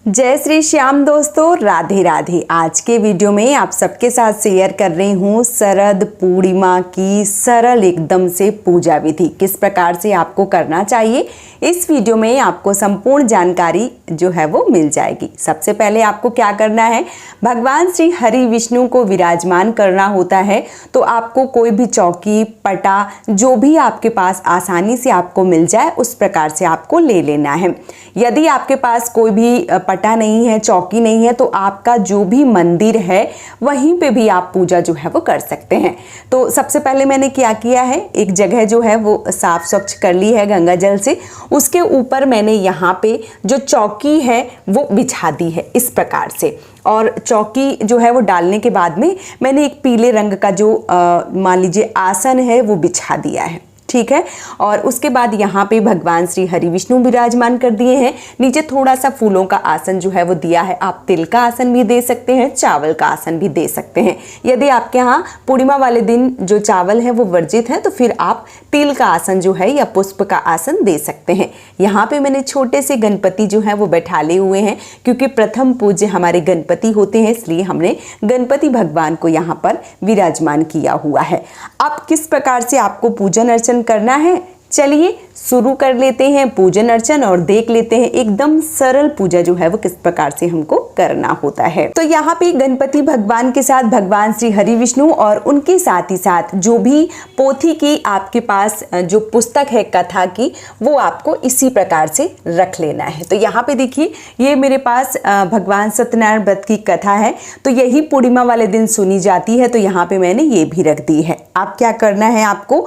जय श्री श्याम दोस्तों, राधे राधे। आज के वीडियो में आप सबके साथ शेयर कर रही हूँ शरद पूर्णिमा की सरल एकदम से पूजा विधि किस प्रकार से आपको करना चाहिए। इस वीडियो में आपको संपूर्ण जानकारी जो है वो मिल जाएगी। सबसे पहले आपको क्या करना है, भगवान श्री हरि विष्णु को विराजमान करना होता है। तो आपको कोई भी चौकी पटा जो भी आपके पास आसानी से आपको मिल जाए उस प्रकार से आपको ले लेना है। यदि आपके पास कोई भी पटा नहीं है, चौकी नहीं है, तो आपका जो भी मंदिर है वहीं पे भी आप पूजा जो है वो कर सकते हैं। तो सबसे पहले मैंने क्या किया है, एक जगह जो है वो साफ स्वच्छ कर ली है गंगा जल से। उसके ऊपर मैंने यहाँ पे जो चौकी है वो बिछा दी है इस प्रकार से। और चौकी जो है वो डालने के बाद में मैंने एक पीले रंग का जो मान लीजिए आसन है वो बिछा दिया है, ठीक है। और उसके बाद यहाँ पे भगवान श्री हरि विष्णु विराजमान कर दिए हैं। नीचे थोड़ा सा फूलों का आसन जो है वो दिया है। आप तिल का आसन भी दे सकते हैं, चावल का आसन भी दे सकते हैं। यदि आपके यहाँ पूर्णिमा वाले दिन जो चावल है वो वर्जित है तो फिर आप तिल का आसन जो है या पुष्प का आसन दे सकते हैं। यहाँ पे मैंने छोटे से गणपति जो है वो बैठाले हुए हैं, क्योंकि प्रथम पूज्य हमारे गणपति होते हैं, इसलिए हमने गणपति भगवान को यहाँ पर विराजमान किया हुआ है। अब किस प्रकार से आपको पूजन अर्चन करना है, चलिए शुरू कर लेते हैं पूजन अर्चन और देख लेते हैं एकदम सरल पूजा जो है वो किस प्रकार से हमको करना होता है। तो यहाँ पे गणपति भगवान के साथ भगवान श्री हरि विष्णु और उनके साथ ही साथ जो भी पोथी की आपके पास जो पुस्तक है कथा की, वो आपको इसी प्रकार से रख लेना है। तो यहाँ पे देखिए, ये मेरे पास भगवान सत्यनारायण व्रत की कथा है, तो यही पूर्णिमा वाले दिन सुनी जाती है, तो यहाँ पे मैंने ये भी रख दी है। अब क्या करना है आपको,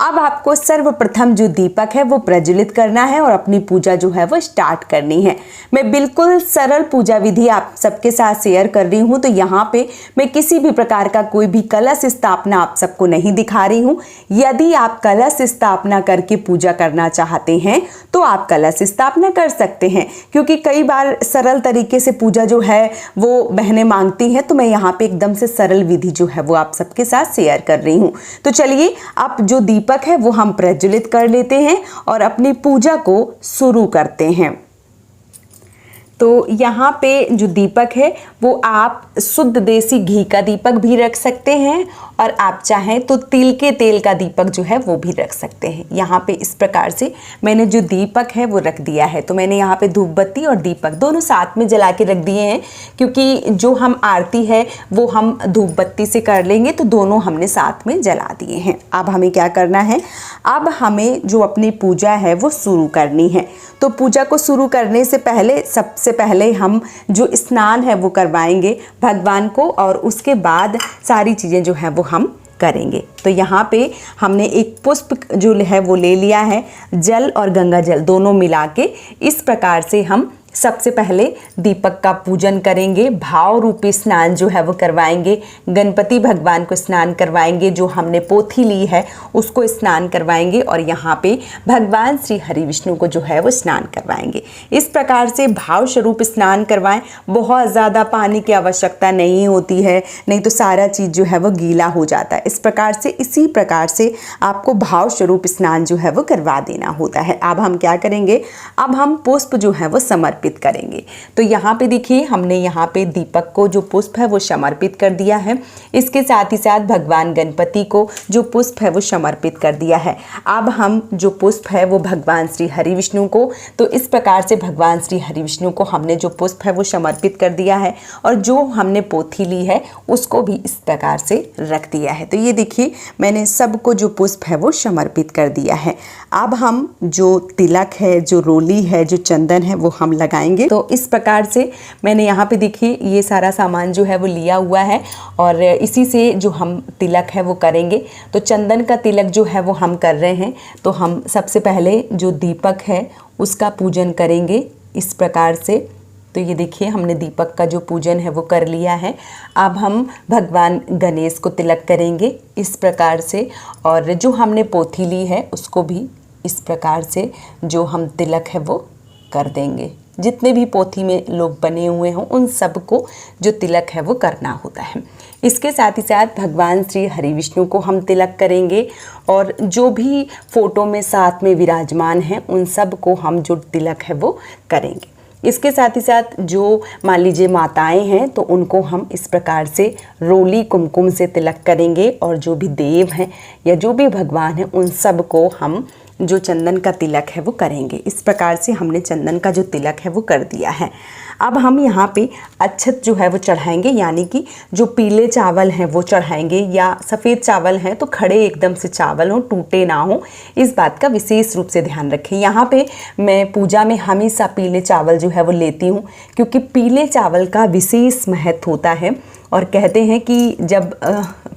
अब आपको सर्वप्रथम जो दीपक है वो प्रज्वलित करना है और अपनी पूजा जो है वो स्टार्ट करनी है। मैं बिल्कुल सरल पूजा विधि आप सबके साथ शेयर कर रही हूँ। तो यहाँ पे मैं किसी भी प्रकार का कोई भी कलश स्थापना आप सबको नहीं दिखा रही हूँ। यदि आप कलश स्थापना करके पूजा करना चाहते हैं तो आप कलश स्थापना कर सकते हैं, क्योंकि कई बार सरल तरीके से पूजा जो है वो बहनें मांगती हैं। तो मैं यहाँ पे एकदम से सरल विधि जो है वो आप सबके साथ शेयर कर रही हूँ। तो चलिए अब जो दीपक है वो हम प्रज्वलित कर लेते हैं और अपनी पूजा को शुरू करते हैं। तो यहाँ पे जो दीपक है वो आप शुद्ध देसी घी का दीपक भी रख सकते हैं और आप चाहें तो तिल के तेल का दीपक जो है वो भी रख सकते हैं। यहाँ पे इस प्रकार से मैंने जो दीपक है वो रख दिया है। तो मैंने यहाँ पे धूप बत्ती और दीपक दोनों साथ में जला के रख दिए हैं, क्योंकि जो हम आरती है वो हम धूप बत्ती से कर लेंगे, तो दोनों हमने साथ में जला दिए हैं। अब हमें क्या करना है, अब हमें जो अपनी पूजा है वो शुरू करनी है। तो पूजा को शुरू करने से पहले सबसे पहले हम जो स्नान है वो करवाएंगे भगवान को, और उसके बाद सारी चीज़ें जो है वो हम करेंगे। तो यहाँ पे हमने एक पुष्प जो है वो ले लिया है, जल और गंगा जल दोनों मिला के इस प्रकार से हम सबसे पहले दीपक का पूजन करेंगे। भाव रूपी स्नान जो है वो करवाएंगे, गणपति भगवान को स्नान करवाएंगे, जो हमने पोथी ली है उसको स्नान करवाएंगे, और यहाँ पे भगवान श्री हरि विष्णु को जो है वो स्नान करवाएंगे। इस प्रकार से भाव स्वरूप स्नान करवाएं। बहुत ज़्यादा पानी की आवश्यकता नहीं होती है, नहीं तो सारा चीज़ जो है वो गीला हो जाता है। इस प्रकार से इसी प्रकार से आपको भाव स्वरूप स्नान जो है वो करवा देना होता है। अब हम क्या करेंगे, अब हम पुष्प जो है वो समर्पित करेंगे। तो यहाँ पे देखिए, हमने यहाँ पे दीपक को जो पुष्प है वो समर्पित कर दिया है। इसके साथ ही साथ भगवान गणपति को जो पुष्प है वो समर्पित कर दिया है। अब हम जो पुष्प है वो भगवान श्री हरि विष्णु को, तो इस प्रकार से भगवान श्री हरि विष्णु को हमने जो पुष्प है वो समर्पित कर दिया है, और जो हमने पोथी ली है उसको भी इस प्रकार से रख दिया है। तो ये देखिए, मैंने सबको जो पुष्प है वो समर्पित कर दिया है। अब हम जो तिलक है, जो रोली है, जो चंदन है वो हम लगाएंगे। तो इस प्रकार से मैंने यहाँ पे देखिए ये सारा सामान जो है वो लिया हुआ है, और इसी से जो हम तिलक है वो करेंगे। तो चंदन का तिलक जो है वो हम कर रहे हैं। तो हम सबसे पहले जो दीपक है उसका पूजन करेंगे इस प्रकार से। तो ये देखिए, हमने दीपक का जो पूजन है वो कर लिया है। अब हम भगवान गणेश को तिलक करेंगे इस प्रकार से, और जो हमने पोथी ली है उसको भी इस प्रकार से जो हम तिलक है वो कर देंगे। जितने भी पोथी में लोग बने हुए हों उन सबको जो तिलक है वो करना होता है। इसके साथ ही साथ भगवान श्री हरि विष्णु को हम तिलक करेंगे, और जो भी फोटो में साथ में विराजमान हैं उन सब को हम जो तिलक है वो करेंगे। इसके साथ ही साथ जो मान लीजिए माताएं हैं तो उनको हम इस प्रकार से रोली कुमकुम से तिलक करेंगे, और जो भी देव हैं या जो भी भगवान हैं उन सब को हम जो चंदन का तिलक है वो करेंगे। इस प्रकार से हमने चंदन का जो तिलक है वो कर दिया है। अब हम यहाँ पे अक्षत जो है वो चढ़ाएंगे, यानी कि जो पीले चावल हैं वो चढ़ाएंगे, या सफ़ेद चावल हैं तो खड़े एकदम से चावल हो, टूटे ना हो, इस बात का विशेष रूप से ध्यान रखें। यहाँ पे मैं पूजा में हमेशा पीले चावल जो है वो लेती हूँ, क्योंकि पीले चावल का विशेष महत्व होता है, और कहते हैं कि जब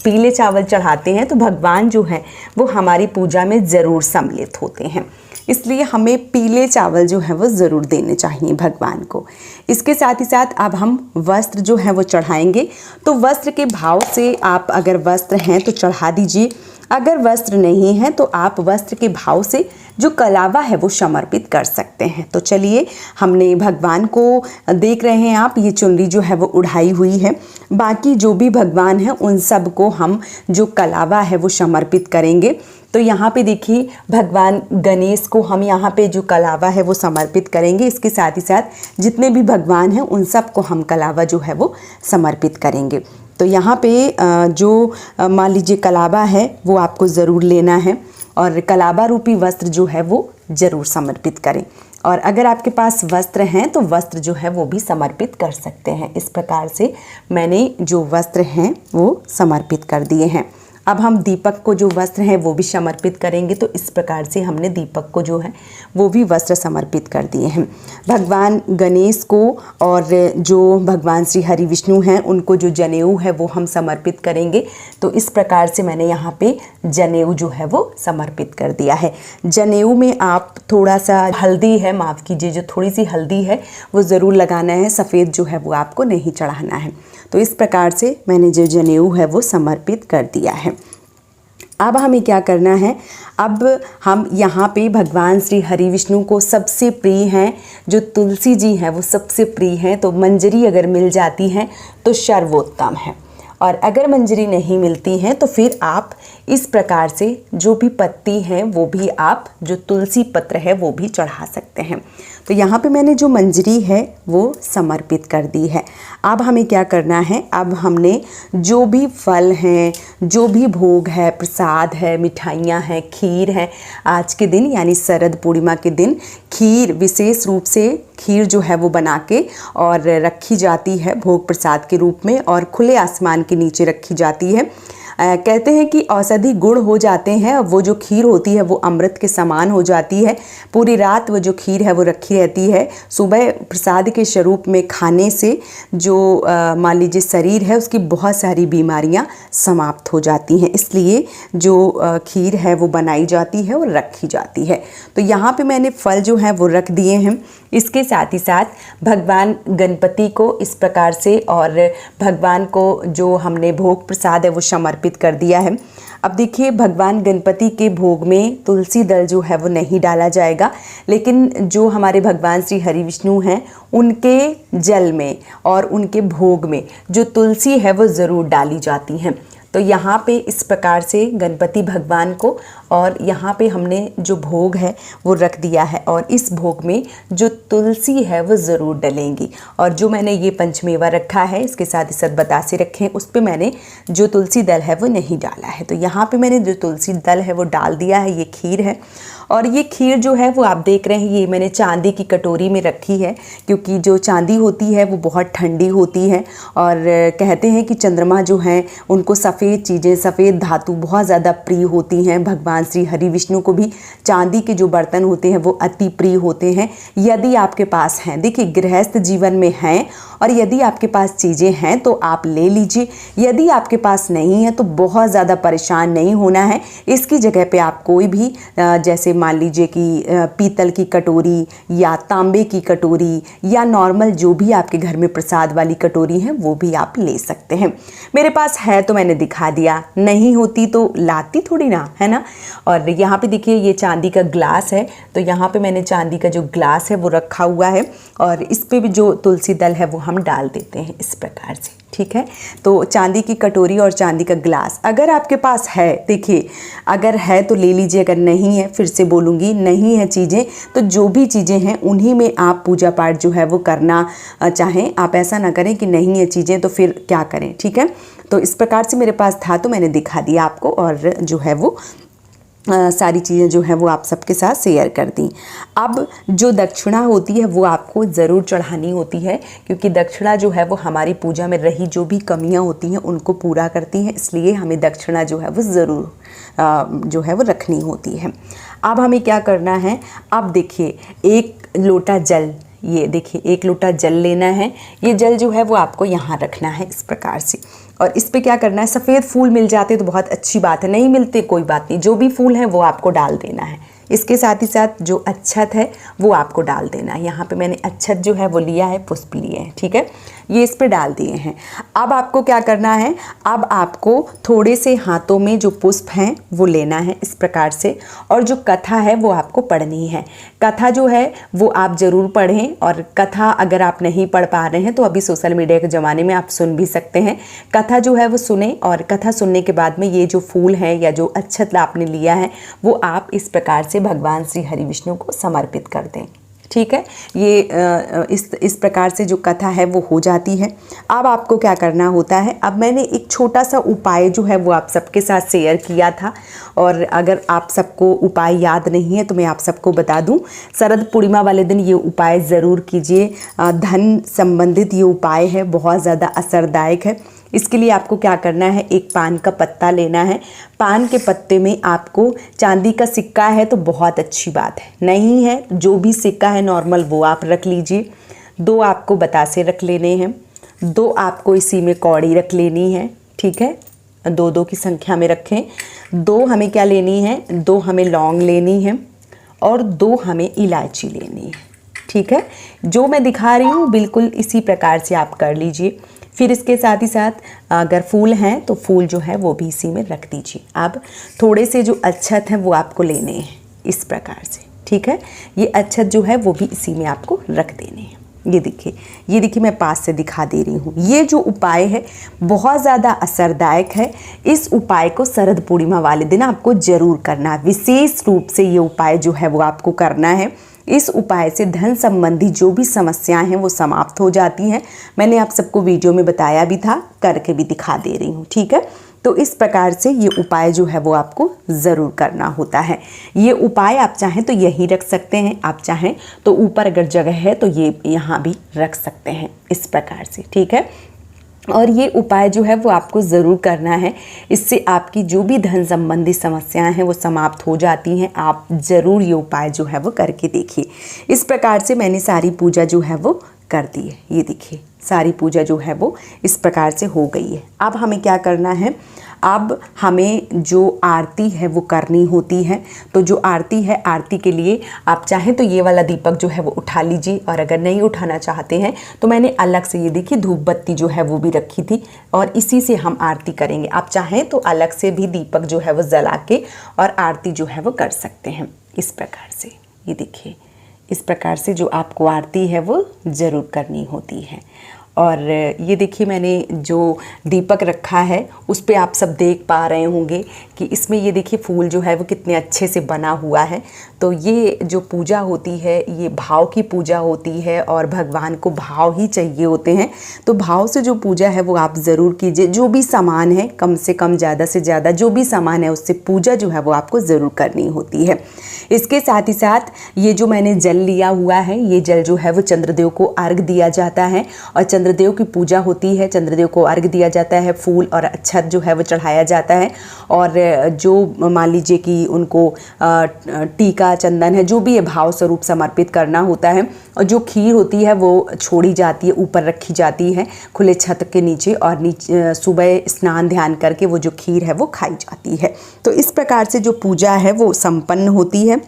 पीले चावल चढ़ाते हैं तो भगवान जो हैं वो हमारी पूजा में ज़रूर सम्मिलित होते हैं, इसलिए हमें पीले चावल जो है वो ज़रूर देने चाहिए भगवान को। इसके साथ ही साथ अब हम वस्त्र जो है वो चढ़ाएंगे। तो वस्त्र के भाव से आप अगर वस्त्र हैं तो चढ़ा दीजिए, अगर वस्त्र नहीं है तो आप वस्त्र के भाव से जो कलावा है वो समर्पित कर सकते हैं। तो चलिए, हमने भगवान को देख रहे हैं आप, ये चुनरी जो है वो उड़ाई हुई है। बाकी जो भी भगवान हैं उन सब को हम जो कलावा है वो समर्पित करेंगे। तो यहाँ पे देखिए, भगवान गणेश को हम यहाँ पे जो कलावा है वो समर्पित करेंगे। इसके साथ ही साथ जितने भी भगवान हैं उन सब को हम कलावा जो है वो समर्पित करेंगे। तो यहाँ पे जो मान लीजिए कलावा है वो आपको ज़रूर लेना है, और कलावा रूपी वस्त्र जो है वो ज़रूर समर्पित करें। और अगर आपके पास वस्त्र हैं तो वस्त्र जो है वो भी समर्पित कर सकते हैं। इस प्रकार से मैंने जो वस्त्र हैं वो समर्पित कर दिए हैं। अब हम दीपक को जो वस्त्र हैं वो भी समर्पित करेंगे। तो इस प्रकार से हमने दीपक को जो है वो भी वस्त्र समर्पित कर दिए हैं। भगवान गणेश को और जो भगवान श्री हरि विष्णु हैं उनको जो जनेऊ है वो हम समर्पित करेंगे। तो इस प्रकार से मैंने यहाँ पे जनेऊ जो है वो समर्पित कर दिया है। जनेऊ में आप थोड़ा सा हल्दी है, माफ़ कीजिए, जो थोड़ी सी हल्दी है वो ज़रूर लगाना है, सफ़ेद जो है वो आपको नहीं चढ़ाना है। तो इस प्रकार से मैंने जो जनेऊ है वो समर्पित कर दिया है। अब हमें क्या करना है, अब हम यहाँ पे भगवान श्री हरि विष्णु को सबसे प्रिय हैं जो तुलसी जी हैं वो सबसे प्रिय हैं। तो मंजरी अगर मिल जाती हैं तो सर्वोत्तम है, और अगर मंजरी नहीं मिलती हैं तो फिर आप इस प्रकार से जो भी पत्ती हैं वो भी आप, जो तुलसी पत्र है वो भी चढ़ा सकते हैं। तो यहाँ पे मैंने जो मंजरी है वो समर्पित कर दी है। अब हमें क्या करना है, अब हमने जो भी फल हैं, जो भी भोग है, प्रसाद है, मिठाइयाँ हैं, खीर है, आज के दिन यानी शरद पूर्णिमा के दिन खीर, विशेष रूप से खीर जो है वो बना के और रखी जाती है भोग प्रसाद के रूप में, और खुले आसमान के नीचे रखी जाती है। कहते हैं कि औषधि गुण हो जाते हैं, वो जो खीर होती है वो अमृत के समान हो जाती है। पूरी रात वो जो खीर है वो रखी रहती है। सुबह प्रसाद के स्वरूप में खाने से जो मान लीजिए शरीर है उसकी बहुत सारी बीमारियां समाप्त हो जाती हैं, इसलिए जो खीर है वो बनाई जाती है और रखी जाती है। तो यहाँ पे मैंने फल जो है वो रख दिए हैं। इसके साथ ही साथ भगवान गणपति को इस प्रकार से, और भगवान को जो हमने भोग प्रसाद है वो समर्पित कर दिया है। अब देखिए, भगवान गणपति के भोग में तुलसी दल जो है वो नहीं डाला जाएगा, लेकिन जो हमारे भगवान श्री हरि विष्णु हैं उनके जल में और उनके भोग में जो तुलसी है वो ज़रूर डाली जाती हैं। तो यहाँ पे इस प्रकार से गणपति भगवान को, और यहाँ पे हमने जो भोग है वो रख दिया है, और इस भोग में जो तुलसी है वो ज़रूर डलेंगी। और जो मैंने ये पंचमेवा रखा है, इसके साथ ही साथ बतासे रखे हैं, उस पर मैंने जो तुलसी दल है वो नहीं डाला है। तो यहाँ पे मैंने जो तुलसी दल है वो डाल दिया है। ये खीर है, और ये खीर जो है वो आप देख रहे हैं, ये मैंने चांदी की कटोरी में रखी है, क्योंकि जो चांदी होती है वो बहुत ठंडी होती है, और कहते हैं कि चंद्रमा जो हैं उनको सफ़ेद चीज़ें, सफ़ेद धातु बहुत ज़्यादा प्रिय होती हैं। भगवान श्री हरि विष्णु को भी चांदी के जो बर्तन होते हैं वो अति प्रिय होते हैं। यदि आपके पास हैं, देखिए गृहस्थ जीवन में हैं, और यदि आपके पास चीज़ें हैं तो आप ले लीजिए। यदि आपके पास नहीं है तो बहुत ज़्यादा परेशान नहीं होना है। इसकी जगह पे आप कोई भी जैसे मान लीजिए कि पीतल की कटोरी या तांबे की कटोरी या नॉर्मल जो भी आपके घर में प्रसाद वाली कटोरी है वो भी आप ले सकते हैं। मेरे पास है तो मैंने दिखा दिया, नहीं होती तो लाती थोड़ी ना, है ना। और यहाँ पे देखिए ये चांदी का ग्लास है, तो यहाँ पे मैंने चांदी का जो ग्लास है वो रखा हुआ है, और इस पे भी जो तुलसी दल है वो हम डाल देते हैं इस प्रकार से। ठीक है। तो चांदी की कटोरी और चांदी का ग्लास अगर आपके पास है, देखिए अगर है तो ले लीजिए, अगर नहीं है, फिर से बोलूँगी, नहीं है चीज़ें तो जो भी चीज़ें हैं उन्हीं में आप पूजा पाठ जो है वो करना चाहें। आप ऐसा ना करें कि नहीं है चीज़ें तो फिर क्या करें, ठीक है। तो इस प्रकार से मेरे पास था तो मैंने दिखा दिया आपको, और जो है वो सारी चीज़ें जो हैं वो आप सबके साथ शेयर कर दी। अब जो दक्षिणा होती है वो आपको ज़रूर चढ़ानी होती है, क्योंकि दक्षिणा जो है वो हमारी पूजा में रही जो भी कमियां होती हैं उनको पूरा करती हैं, इसलिए हमें दक्षिणा जो है वो ज़रूर जो है वो रखनी होती है। अब हमें क्या करना है, अब देखिए 1 लोटा जल, ये देखिए 1 लोटा जल लेना है। ये जल जो है वो आपको यहाँ रखना है इस प्रकार से, और इस पे क्या करना है, सफ़ेद फूल मिल जाते तो बहुत अच्छी बात है, नहीं मिलते कोई बात नहीं, जो भी फूल है वो आपको डाल देना है। इसके साथ ही साथ जो अच्छत है वो आपको डाल देना है। यहाँ पे मैंने अच्छत जो है वो लिया है, पुष्प लिए हैं, ठीक है, ये इस पे डाल दिए हैं। अब आपको क्या करना है, अब आपको थोड़े से हाथों में जो पुष्प हैं वो लेना है इस प्रकार से, और जो कथा है वो आपको पढ़नी है। कथा जो है वो आप ज़रूर पढ़ें, और कथा अगर आप नहीं पढ़ पा रहे हैं तो अभी सोशल मीडिया के ज़माने में आप सुन भी सकते हैं। कथा जो है वो सुने, और कथा सुनने के बाद में ये जो फूल है या जो अच्छत आपने लिया है वो आप इस प्रकार से भगवान श्री हरि विष्णु को समर्पित कर दें, ठीक है। ये इस प्रकार से जो कथा है वो हो जाती है। अब आपको क्या करना होता है, अब मैंने एक छोटा सा उपाय जो है वो आप सबके साथ शेयर किया था, और अगर आप सबको उपाय याद नहीं है तो मैं आप सबको बता दूं, शरद पूर्णिमा वाले दिन ये उपाय ज़रूर कीजिए। धन संबंधित ये उपाय है, बहुत ज़्यादा असरदायक है। इसके लिए आपको क्या करना है, एक पान का पत्ता लेना है। पान के पत्ते में आपको चांदी का सिक्का है तो बहुत अच्छी बात है, नहीं है जो भी सिक्का है नॉर्मल वो आप रख लीजिए। 2 आपको बतासे रख लेने हैं, 2 आपको इसी में कौड़ी रख लेनी है, ठीक है, 2-2 की संख्या में रखें। 2 हमें क्या लेनी है, 2 हमें लौंग लेनी है, और 2 हमें इलायची लेनी है, ठीक है। जो मैं दिखा रही हूँ बिल्कुल इसी प्रकार से आप कर लीजिए। फिर इसके साथ ही साथ अगर फूल हैं तो फूल जो है वो भी इसी में रख दीजिए। अब थोड़े से जो अच्छत हैं वो आपको लेने हैं इस प्रकार से, ठीक है। ये अच्छत जो है वो भी इसी में आपको रख देने हैं। ये देखिए मैं पास से दिखा दे रही हूँ। ये जो उपाय है बहुत ज़्यादा असरदायक है। इस उपाय को शरद पूर्णिमा वाले दिन आपको ज़रूर करना है, विशेष रूप से ये उपाय जो है वो आपको करना है। इस उपाय से धन संबंधी जो भी समस्याएं हैं वो समाप्त हो जाती हैं। मैंने आप सबको वीडियो में बताया भी था, करके भी दिखा दे रही हूँ, ठीक है। तो इस प्रकार से ये उपाय जो है वो आपको ज़रूर करना होता है। ये उपाय आप चाहें तो यहीं रख सकते हैं, आप चाहें तो ऊपर अगर जगह है तो ये यहाँ भी रख सकते हैं इस प्रकार से, ठीक है। और ये उपाय जो है वो आपको ज़रूर करना है, इससे आपकी जो भी धन संबंधी समस्याएं हैं वो समाप्त हो जाती हैं। आप ज़रूर ये उपाय जो है वो करके देखिए। इस प्रकार से मैंने सारी पूजा जो है वो कर दी है। ये देखिए सारी पूजा जो है वो इस प्रकार से हो गई है। अब हमें क्या करना है, अब हमें जो आरती है वो करनी होती है। तो जो आरती है, आरती के लिए आप चाहें तो ये वाला दीपक जो है वो उठा लीजिए, और अगर नहीं उठाना चाहते हैं तो मैंने अलग से ये देखिए धूप बत्ती जो है वो भी रखी थी, और इसी से हम आरती करेंगे। आप चाहें तो अलग से भी दीपक जो है वो जला के और आरती जो है वो कर सकते हैं इस प्रकार से। ये देखिए इस प्रकार से जो आपको आरती है वो ज़रूर करनी होती है। और ये देखिए मैंने जो दीपक रखा है उस पे आप सब देख पा रहे होंगे कि इसमें ये देखिए फूल जो है वो कितने अच्छे से बना हुआ है। तो ये जो पूजा होती है ये भाव की पूजा होती है, और भगवान को भाव ही चाहिए होते हैं। तो भाव से जो पूजा है वो आप ज़रूर कीजिए। जो भी सामान है कम से कम, ज़्यादा से ज़्यादा जो भी सामान है उससे पूजा जो है वो आपको ज़रूर करनी होती है। इसके साथ ही साथ ये जो मैंने जल लिया हुआ है, ये जल जो है वो चंद्रदेव को अर्घ दिया जाता है, और चंद्रदेव की पूजा होती है, चंद्रदेव को अर्घ दिया जाता है, फूल और अच्छत जो है वो चढ़ाया जाता है। और जो मान लीजिए कि उनको टीका चंदन है जो भी है भाव स्वरूप समर्पित करना होता है। और जो खीर होती है वो छोड़ी जाती है, ऊपर रखी जाती है खुले छत के नीचे, और नीचे सुबह स्नान ध्यान करके वो जो खीर है वो खाई जाती है। तो इस प्रकार से जो पूजा है वो संपन्न होती है।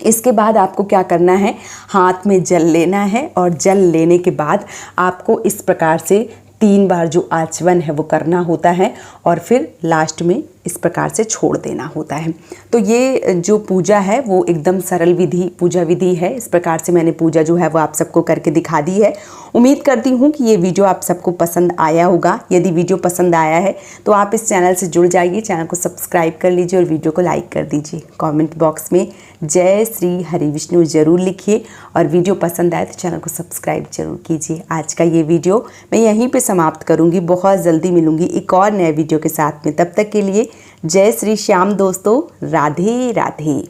इसके बाद आपको क्या करना है, हाथ में जल लेना है, और जल लेने के बाद आपको इस प्रकार से 3 बार जो आचमन है वो करना होता है, और फिर लास्ट में इस प्रकार से छोड़ देना होता है। तो ये जो पूजा है वो एकदम सरल पूजा विधि है। इस प्रकार से मैंने पूजा जो है वो आप सबको करके दिखा दी है। उम्मीद करती हूँ कि ये वीडियो आप सबको पसंद आया होगा। यदि वीडियो पसंद आया है तो आप इस चैनल से जुड़ जाइए, चैनल को सब्सक्राइब कर लीजिए और वीडियो को लाइक कर दीजिए। कमेंट बॉक्स में जय श्री हरि विष्णु ज़रूर लिखिए और वीडियो पसंद आए तो चैनल को सब्सक्राइब जरूर कीजिए। आज का ये वीडियो मैं यहीं पे समाप्त करूँगी। बहुत जल्दी मिलूँगी एक और नए वीडियो के साथ में। तब तक के लिए जय श्री श्याम दोस्तों। राधे राधे।